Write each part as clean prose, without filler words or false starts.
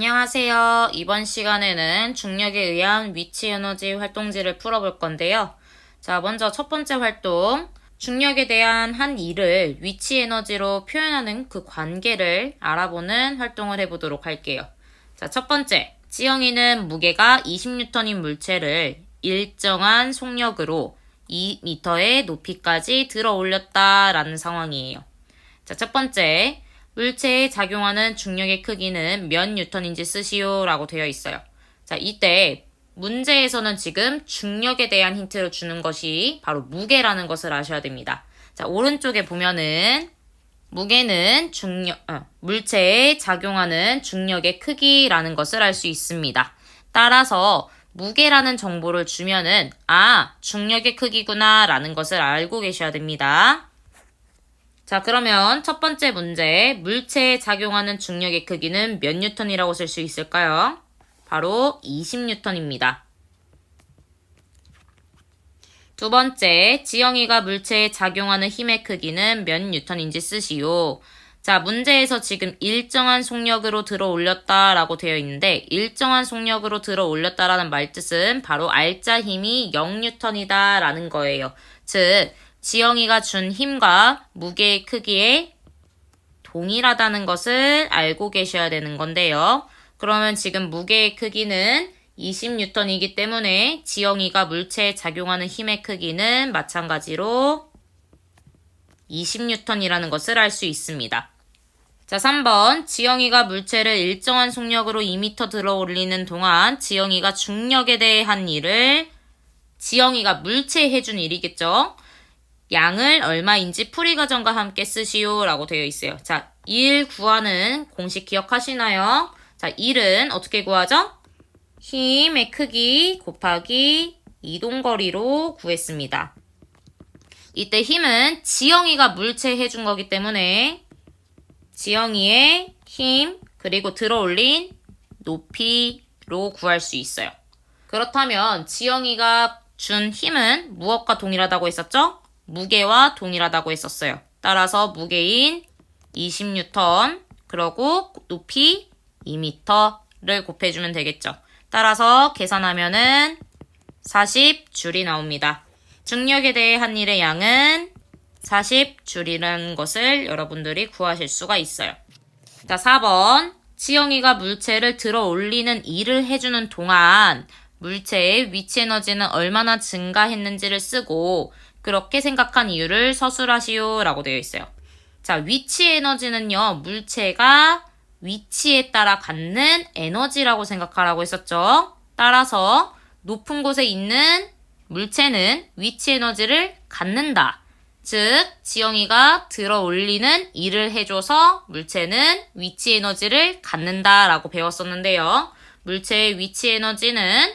안녕하세요. 이번 시간에는 중력에 의한 위치 에너지 활동지를 풀어볼 건데요. 자, 먼저 첫 번째 활동. 중력에 대한 한 일을 위치 에너지로 표현하는 그 관계를 알아보는 활동을 해보도록 할게요. 자, 첫 번째. 지영이는 무게가 20N인 물체를 일정한 속력으로 2m의 높이까지 들어 올렸다라는 상황이에요. 자, 첫 번째. 물체에 작용하는 중력의 크기는 몇 뉴턴인지 쓰시오 라고 되어 있어요. 자, 이때 문제에서는 지금 중력에 대한 힌트를 주는 것이 바로 무게라는 것을 아셔야 됩니다. 자, 오른쪽에 보면은 무게는 물체에 작용하는 중력의 크기라는 것을 알 수 있습니다. 따라서 무게라는 정보를 주면은 중력의 크기구나 라는 것을 알고 계셔야 됩니다. 자, 그러면 첫 번째 문제, 물체에 작용하는 중력의 크기는 몇 뉴턴이라고 쓸 수 있을까요? 바로 20N입니다. 두 번째, 지영이가 물체에 작용하는 힘의 크기는 몇 뉴턴인지 쓰시오. 자, 문제에서 지금 일정한 속력으로 들어 올렸다라고 되어 있는데 일정한 속력으로 들어 올렸다라는 말뜻은 바로 알짜 힘이 0뉴턴이다 라는 거예요. 즉, 지영이가 준 힘과 무게의 크기에 동일하다는 것을 알고 계셔야 되는 건데요. 그러면 지금 무게의 크기는 20N이기 때문에 지영이가 물체에 작용하는 힘의 크기는 마찬가지로 20N이라는 것을 알 수 있습니다. 자, 3번. 지영이가 물체를 일정한 속력으로 2m 들어 올리는 동안 지영이가 중력에 대해 한 일을 지영이가 물체에 해준 일이겠죠. 양을 얼마인지 풀이 과정과 함께 쓰시오 라고 되어 있어요. 자, 1 구하는 공식 기억하시나요? 자, 1은 어떻게 구하죠? 힘의 크기 곱하기 이동거리로 구했습니다. 이때 힘은 지영이가 물체에 해준 거기 때문에 지영이의 힘 그리고 들어 올린 높이로 구할 수 있어요. 그렇다면 지영이가 준 힘은 무엇과 동일하다고 했었죠? 무게와 동일하다고 했었어요. 따라서 무게인 20N 그리고 높이 2m를 곱해주면 되겠죠. 따라서 계산하면은 40줄이 나옵니다. 중력에 대해 한 일의 양은 40줄이라는 것을 여러분들이 구하실 수가 있어요. 자, 4번. 지영이가 물체를 들어 올리는 일을 해주는 동안 물체의 위치 에너지는 얼마나 증가했는지를 쓰고 그렇게 생각한 이유를 서술하시오 라고 되어 있어요. 자, 위치 에너지는요, 물체가 위치에 따라 갖는 에너지라고 생각하라고 했었죠. 따라서 높은 곳에 있는 물체는 위치 에너지를 갖는다. 즉, 지영이가 들어 올리는 일을 해줘서 물체는 위치 에너지를 갖는다 라고 배웠었는데요. 물체의 위치 에너지는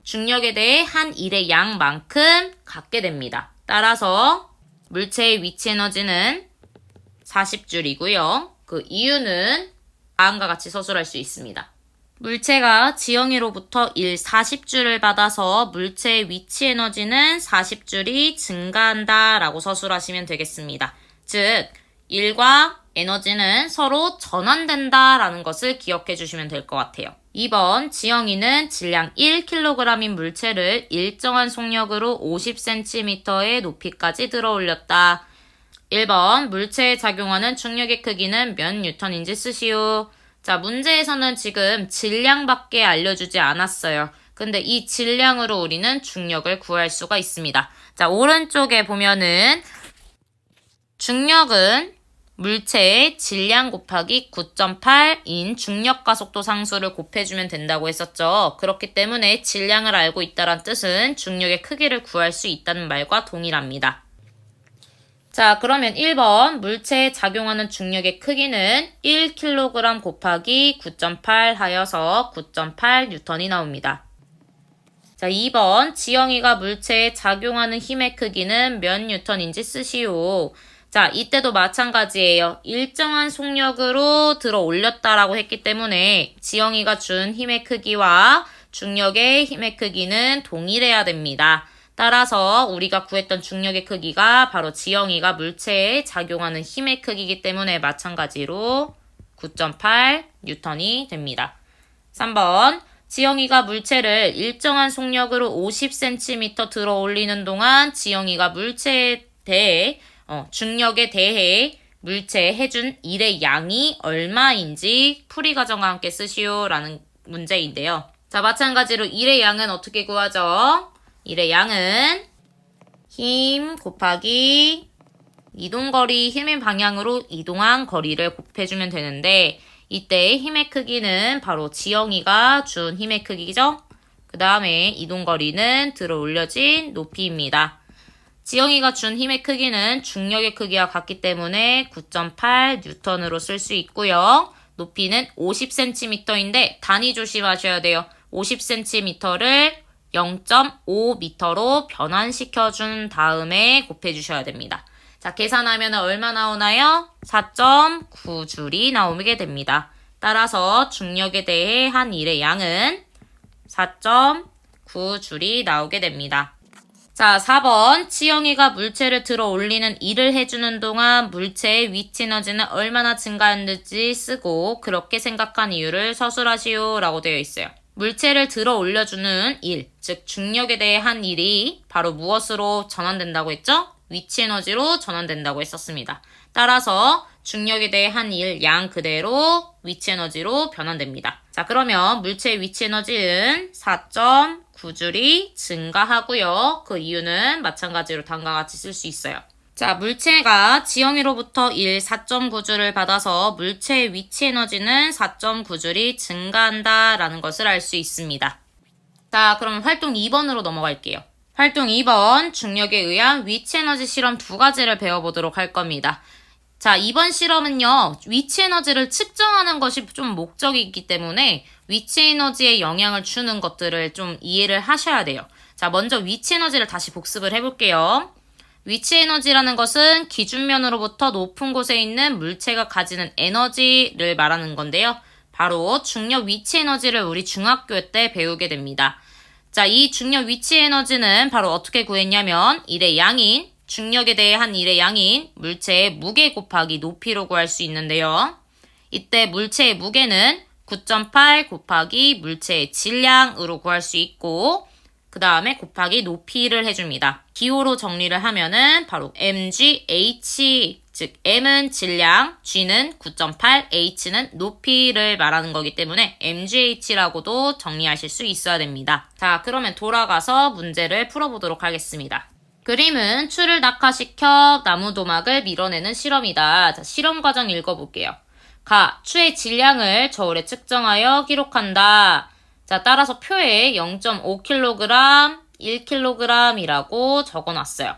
중력에 대해 한 일의 양만큼 갖게 됩니다. 따라서 물체의 위치 에너지는 40줄이고요. 그 이유는 다음과 같이 서술할 수 있습니다. 물체가 지영이로부터 40줄을 받아서 물체의 위치 에너지는 40줄이 증가한다 라고 서술하시면 되겠습니다. 즉, 1과 에너지는 서로 전환된다 라는 것을 기억해 주시면 될 것 같아요. 2번, 지영이는 질량 1kg인 물체를 일정한 속력으로 50cm의 높이까지 들어 올렸다. 1번, 물체에 작용하는 중력의 크기는 몇 뉴턴인지 쓰시오. 자, 문제에서는 지금 질량밖에 알려주지 않았어요. 근데 이 질량으로 우리는 중력을 구할 수가 있습니다. 자, 오른쪽에 보면은 중력은 물체의 질량 곱하기 9.8인 중력가속도 상수를 곱해주면 된다고 했었죠. 그렇기 때문에 질량을 알고 있다는 뜻은 중력의 크기를 구할 수 있다는 말과 동일합니다. 자, 그러면 1번 물체에 작용하는 중력의 크기는 1kg 곱하기 9.8 하여서 9.8N이 나옵니다. 자, 2번 지영이가 물체에 작용하는 힘의 크기는 몇 뉴턴인지 쓰시오. 자, 이때도 마찬가지예요. 일정한 속력으로 들어 올렸다라고 했기 때문에 지영이가 준 힘의 크기와 중력의 힘의 크기는 동일해야 됩니다. 따라서 우리가 구했던 중력의 크기가 바로 지영이가 물체에 작용하는 힘의 크기이기 때문에 마찬가지로 9.8N이 됩니다. 3번. 지영이가 물체를 일정한 속력으로 50cm 들어 올리는 동안 지영이가 물체에 대해, 중력에 대해 물체에 해준 일의 양이 얼마인지 풀이 과정과 함께 쓰시오 라는 문제인데요. 자, 마찬가지로 일의 양은 어떻게 구하죠? 일의 양은 힘 곱하기 이동거리, 힘의 방향으로 이동한 거리를 곱해주면 되는데 이때 힘의 크기는 바로 지영이가 준 힘의 크기죠? 그 다음에 이동거리는 들어 올려진 높이입니다. 지영이가 준 힘의 크기는 중력의 크기와 같기 때문에 9.8N으로 쓸 수 있고요. 높이는 50cm인데 단위 조심하셔야 돼요. 50cm를 0.5m로 변환시켜준 다음에 곱해주셔야 됩니다. 자, 계산하면 얼마 나오나요? 4.9줄이 나오게 됩니다. 따라서 중력에 대해 한 일의 양은 4.9줄이 나오게 됩니다. 자, 4번. 지영이가 물체를 들어 올리는 일을 해주는 동안 물체의 위치 에너지는 얼마나 증가했는지 쓰고 그렇게 생각한 이유를 서술하시오 라고 되어 있어요. 물체를 들어 올려주는 일, 즉 중력에 대해 한 일이 바로 무엇으로 전환된다고 했죠? 위치 에너지로 전환된다고 했었습니다. 따라서 중력에 대해 한 일, 양 그대로 위치 에너지로 변환됩니다. 자, 그러면 물체의 위치 에너지는 4.9줄이 증가하고요. 그 이유는 마찬가지로 다음과 같이 쓸 수 있어요. 자, 물체가 지영이로부터 4.9줄을 받아서 물체의 위치 에너지는 4.9줄이 증가한다라는 것을 알 수 있습니다. 자, 그럼 활동 2번으로 넘어갈게요. 활동 2번, 중력에 의한 위치 에너지 실험 2가지를 배워보도록 할 겁니다. 자, 이번 실험은요, 위치 에너지를 측정하는 것이 좀 목적이 있기 때문에 위치 에너지에 영향을 주는 것들을 좀 이해를 하셔야 돼요. 자, 먼저 위치 에너지를 다시 복습을 해볼게요. 위치 에너지라는 것은 기준면으로부터 높은 곳에 있는 물체가 가지는 에너지를 말하는 건데요. 바로 중력 위치 에너지를 우리 중학교 때 배우게 됩니다. 자, 이 중력 위치 에너지는 바로 어떻게 구했냐면 일의 양인 중력에 대해 한 일의 양인 물체의 무게 곱하기 높이로 구할 수 있는데요. 이때 물체의 무게는 9.8 곱하기 물체의 질량으로 구할 수 있고 그 다음에 곱하기 높이를 해줍니다. 기호로 정리를 하면은 바로 mgh, 즉 m은 질량, g는 9.8, h는 높이를 말하는 거기 때문에 mgh라고도 정리하실 수 있어야 됩니다. 자, 그러면 돌아가서 문제를 풀어보도록 하겠습니다. 그림은 추를 낙하시켜 나무 도막을 밀어내는 실험이다. 자, 실험 과정 읽어볼게요. 가, 추의 질량을 저울에 측정하여 기록한다. 자, 따라서 표에 0.5kg, 1kg이라고 적어놨어요.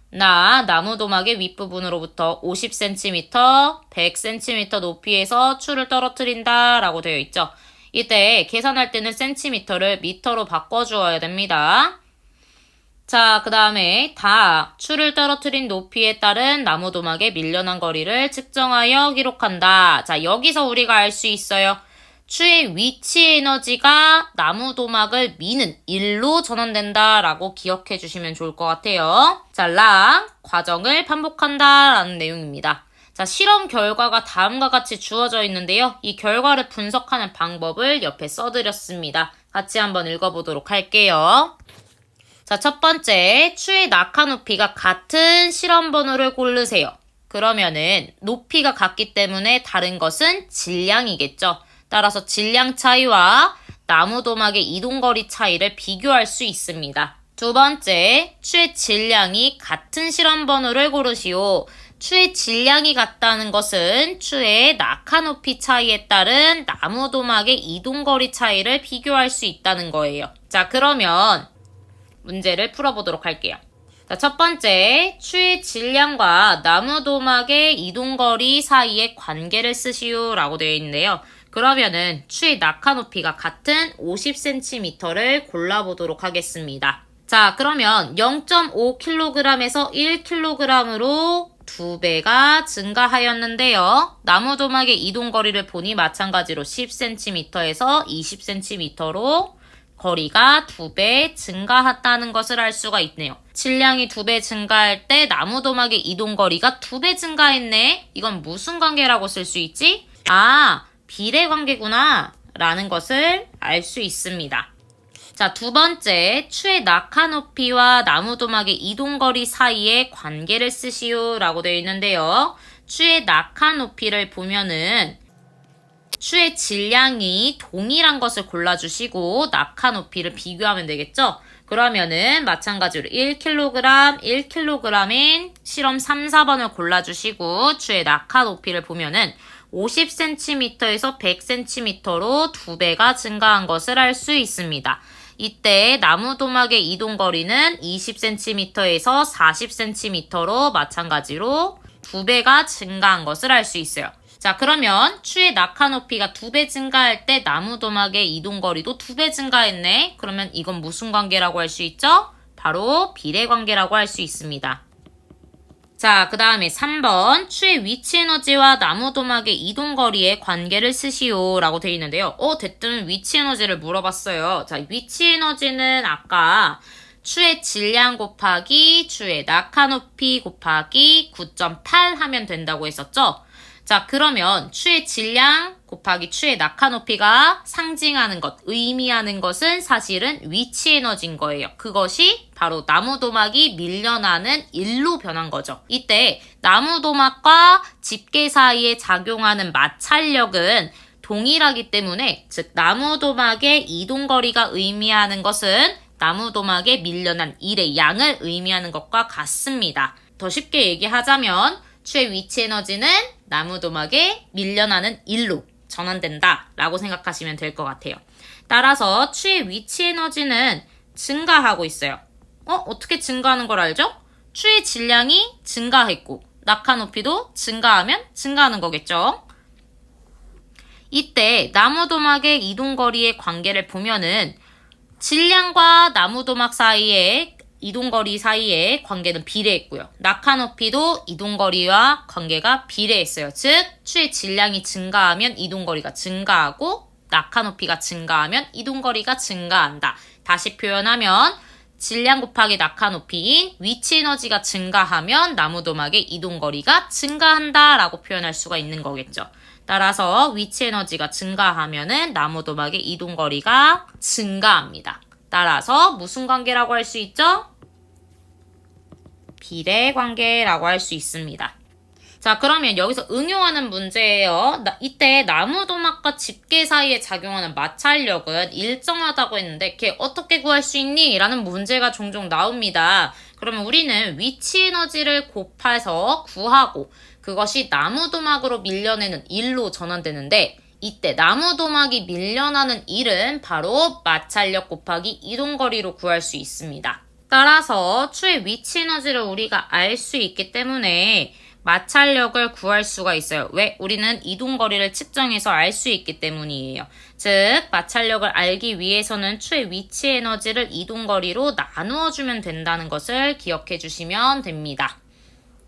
나, 나무 도막의 윗부분으로부터 50cm, 100cm 높이에서 추를 떨어뜨린다 라고 되어 있죠. 이때 계산할 때는 cm를 미터로 바꿔주어야 됩니다. 자, 그 다음에 다 추를 떨어뜨린 높이에 따른 나무 도막의 밀려난 거리를 측정하여 기록한다. 자, 여기서 우리가 알 수 있어요. 추의 위치 에너지가 나무 도막을 미는 일로 전환된다 라고 기억해 주시면 좋을 것 같아요. 자, 과정을 반복한다 라는 내용입니다. 자, 실험 결과가 다음과 같이 주어져 있는데요. 이 결과를 분석하는 방법을 옆에 써드렸습니다. 같이 한번 읽어보도록 할게요. 자, 첫 번째, 추의 낙하 높이가 같은 실험 번호를 고르세요. 그러면은 높이가 같기 때문에 다른 것은 질량이겠죠. 따라서 질량 차이와 나무 도막의 이동거리 차이를 비교할 수 있습니다. 두 번째, 추의 질량이 같은 실험 번호를 고르시오. 추의 질량이 같다는 것은 추의 낙하 높이 차이에 따른 나무 도막의 이동거리 차이를 비교할 수 있다는 거예요. 자, 그러면 문제를 풀어보도록 할게요. 자, 첫 번째, 추의 질량과 나무 도막의 이동거리 사이의 관계를 쓰시오 라고 되어 있는데요. 그러면은 추의 낙하 높이가 같은 50cm를 골라보도록 하겠습니다. 자, 그러면 0.5kg에서 1kg으로 2배가 증가하였는데요. 나무 도막의 이동거리를 보니 마찬가지로 10cm에서 20cm로 거리가 2배 증가했다는 것을 알 수가 있네요. 질량이 2배 증가할 때 나무 도막의 이동거리가 2배 증가했네. 이건 무슨 관계라고 쓸 수 있지? 아, 비례 관계구나. 라는 것을 알 수 있습니다. 자, 두 번째, 추의 낙하 높이와 나무도막의 이동거리 사이의 관계를 쓰시오 라고 되어 있는데요. 추의 낙하 높이를 보면은 추의 질량이 동일한 것을 골라주시고 낙하 높이를 비교하면 되겠죠? 그러면은 마찬가지로 1kg, 1kg인 실험 3, 4번을 골라주시고 추의 낙하 높이를 보면은 50cm에서 100cm로 2배가 증가한 것을 알 수 있습니다. 이때 나무도막의 이동거리는 20cm에서 40cm로 마찬가지로 2배가 증가한 것을 알 수 있어요. 자, 그러면 추의 낙하 높이가 2배 증가할 때 나무도막의 이동거리도 2배 증가했네. 그러면 이건 무슨 관계라고 할 수 있죠? 바로 비례관계라고 할 수 있습니다. 자, 그 다음에 3번 추의 위치에너지와 나무도막의 이동거리의 관계를 쓰시오 라고 되어 있는데요. 대뜸 위치에너지를 물어봤어요. 자, 위치에너지는 아까 추의 질량 곱하기 추의 낙하 높이 곱하기 9.8 하면 된다고 했었죠? 자, 그러면 추의 질량 곱하기 추의 낙하 높이가 상징하는 것, 의미하는 것은 사실은 위치 에너지인 거예요. 그것이 바로 나무도막이 밀려나는 일로 변한 거죠. 이때 나무도막과 집게 사이에 작용하는 마찰력은 동일하기 때문에, 즉 나무도막의 이동거리가 의미하는 것은 나무도막에 밀려난 일의 양을 의미하는 것과 같습니다. 더 쉽게 얘기하자면 추의 위치 에너지는 나무도막에 밀려나는 일로 전환된다 라고 생각하시면 될 것 같아요. 따라서 추의 위치 에너지는 증가하고 있어요. 어떻게 증가하는 걸 알죠? 추의 질량이 증가했고 낙하 높이도 증가하면 증가하는 거겠죠. 이때 나무도막의 이동거리의 관계를 보면은 질량과 나무도막 사이의 이동거리 사이의 관계는 비례했고요. 낙하 높이도 이동거리와 관계가 비례했어요. 즉, 추의 질량이 증가하면 이동거리가 증가하고 낙하 높이가 증가하면 이동거리가 증가한다. 다시 표현하면 질량 곱하기 낙하 높이인 위치 에너지가 증가하면 나무도막의 이동거리가 증가한다 라고 표현할 수가 있는 거겠죠. 따라서 위치 에너지가 증가하면은 나무도막의 이동거리가 증가합니다. 따라서 무슨 관계라고 할 수 있죠? 비례관계라고 할 수 있습니다. 자, 그러면 여기서 응용하는 문제예요. 이때 나무도막과 집게 사이에 작용하는 마찰력은 일정하다고 했는데 걔 어떻게 구할 수 있니? 라는 문제가 종종 나옵니다. 그러면 우리는 위치 에너지를 곱해서 구하고 그것이 나무도막으로 밀려내는 일로 전환되는데 이때 나무도막이 밀려나는 일은 바로 마찰력 곱하기 이동거리로 구할 수 있습니다. 따라서 추의 위치 에너지를 우리가 알 수 있기 때문에 마찰력을 구할 수가 있어요. 왜? 우리는 이동거리를 측정해서 알 수 있기 때문이에요. 즉, 마찰력을 알기 위해서는 추의 위치 에너지를 이동거리로 나누어주면 된다는 것을 기억해 주시면 됩니다.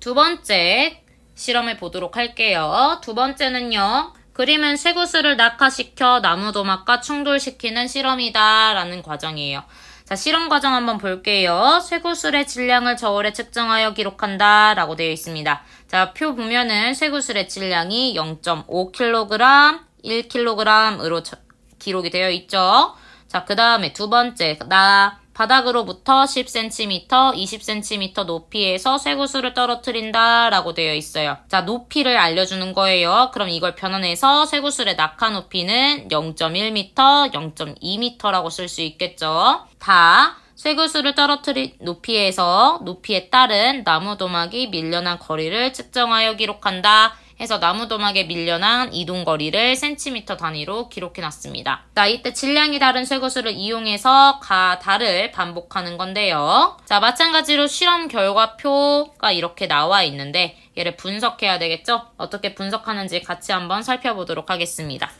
두 번째 실험해 보도록 할게요. 두 번째는요. 그림은 쇠구슬을 낙하시켜 나무도막과 충돌시키는 실험이다 라는 과정이에요. 자, 실험 과정 한번 볼게요. 쇠구슬의 질량을 저울에 측정하여 기록한다 라고 되어 있습니다. 자, 표 보면은 쇠구슬의 질량이 0.5kg, 1kg으로 기록이 되어 있죠. 자, 그 다음에 두 번째, 바닥으로부터 10cm, 20cm 높이에서 쇠구슬을 떨어뜨린다 라고 되어 있어요. 자, 높이를 알려주는 거예요. 그럼 이걸 변환해서 쇠구슬의 낙하 높이는 0.1m, 0.2m라고 쓸 수 있겠죠. 다 쇠구슬을 떨어뜨린 높이에서 높이에 따른 나무도막이 밀려난 거리를 측정하여 기록한다. 해서 나무도막에 밀려난 이동거리를 센티미터 단위로 기록해놨습니다. 자, 이때 질량이 다른 쇠구슬을 이용해서 달을 반복하는 건데요. 자, 마찬가지로 실험 결과표가 이렇게 나와 있는데 얘를 분석해야 되겠죠? 어떻게 분석하는지 같이 한번 살펴보도록 하겠습니다.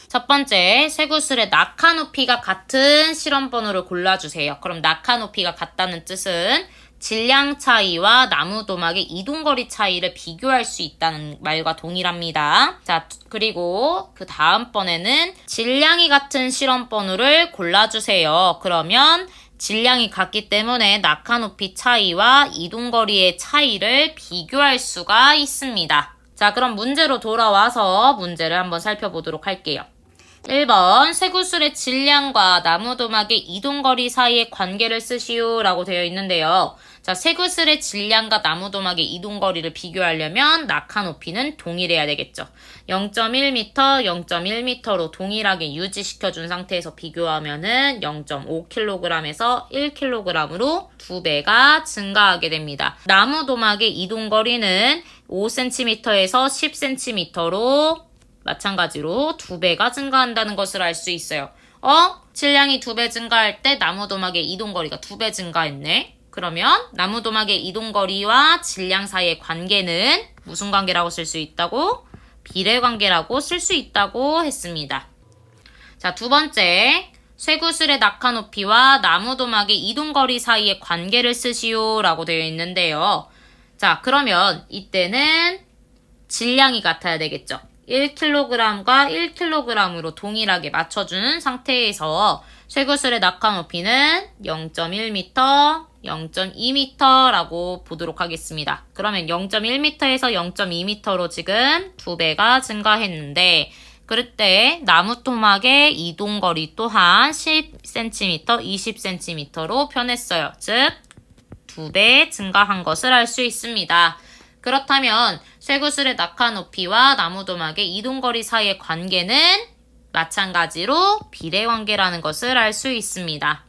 첫 번째, 쇠구슬의 낙하 높이가 같은 실험 번호를 골라주세요. 그럼 낙하 높이가 같다는 뜻은 질량 차이와 나무도막의 이동거리 차이를 비교할 수 있다는 말과 동일합니다. 자, 그리고 그 다음번에는 질량이 같은 실험 번호를 골라주세요. 그러면 질량이 같기 때문에 낙하 높이 차이와 이동거리의 차이를 비교할 수가 있습니다. 자, 그럼 문제로 돌아와서 문제를 한번 살펴보도록 할게요. 1번 쇠구슬의 질량과 나무도막의 이동거리 사이의 관계를 쓰시오 라고 되어 있는데요. 자, 쇠구슬의 질량과 나무도막의 이동거리를 비교하려면 낙하 높이는 동일해야 되겠죠. 0.1m, 0.1m로 동일하게 유지시켜준 상태에서 비교하면은 0.5kg에서 1kg으로 2배가 증가하게 됩니다. 나무도막의 이동거리는 5cm에서 10cm로 마찬가지로 2배가 증가한다는 것을 알 수 있어요. 질량이 2배 증가할 때 나무도막의 이동거리가 2배 증가했네. 그러면 나무도막의 이동거리와 질량 사이의 관계는 무슨 관계라고 쓸 수 있다고? 비례관계라고 쓸 수 있다고 했습니다. 자, 두 번째. 쇠구슬의 낙하 높이와 나무도막의 이동거리 사이의 관계를 쓰시오 라고 되어 있는데요. 자, 그러면 이때는 질량이 같아야 되겠죠. 1kg과 1kg으로 동일하게 맞춰주는 상태에서 쇠구슬의 낙하 높이는 0.1m, 0.2m라고 보도록 하겠습니다. 그러면 0.1m에서 0.2m로 지금 2배가 증가했는데 그럴 때 나무도막의 이동거리 또한 10cm, 20cm로 변했어요. 즉 2배 증가한 것을 알 수 있습니다. 그렇다면 쇠구슬의 낙하 높이와 나무도막의 이동거리 사이의 관계는 마찬가지로 비례관계라는 것을 알 수 있습니다.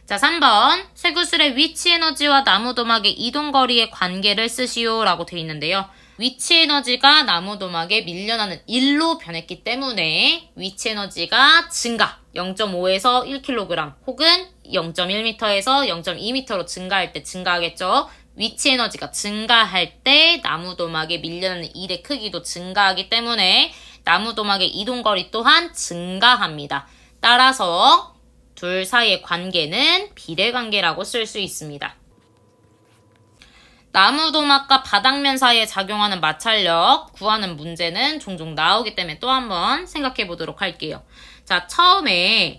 자, 3번 쇠구슬의 위치에너지와 나무도막의 이동거리의 관계를 쓰시오 라고 되어 있는데요. 위치에너지가 나무도막에 밀려나는 1로 변했기 때문에 위치에너지가 증가 0.5에서 1kg 혹은 0.1m에서 0.2m로 증가할 때 증가하겠죠. 위치에너지가 증가할 때 나무도막에 밀려나는 1의 크기도 증가하기 때문에 나무도막의 이동거리 또한 증가합니다. 따라서 둘 사이의 관계는 비례관계라고 쓸 수 있습니다. 나무도막과 바닥면 사이에 작용하는 마찰력 구하는 문제는 종종 나오기 때문에 또 한번 생각해 보도록 할게요. 자, 처음에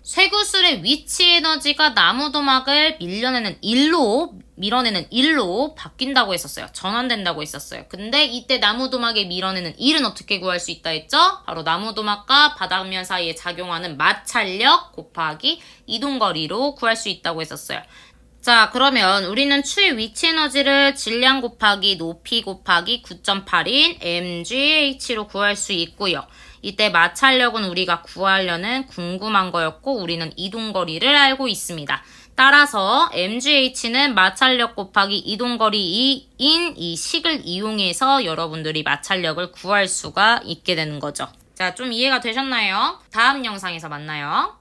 쇠구슬의 위치에너지가 나무도막을 밀어내는 1로 바뀐다고 했었어요. 전환된다고 했었어요. 근데 이때 나무도막에 밀어내는 1은 어떻게 구할 수 있다 했죠? 바로 나무도막과 바닥면 사이에 작용하는 마찰력 곱하기 이동거리로 구할 수 있다고 했었어요. 자, 그러면 우리는 추의 위치에너지를 질량 곱하기 높이 곱하기 9.8인 mgh로 구할 수 있고요. 이때 마찰력은 우리가 구하려는 궁금한 거였고 우리는 이동거리를 알고 있습니다. 따라서 mgh는 마찰력 곱하기 이동거리인 이 식을 이용해서 여러분들이 마찰력을 구할 수가 있게 되는 거죠. 자, 좀 이해가 되셨나요? 다음 영상에서 만나요.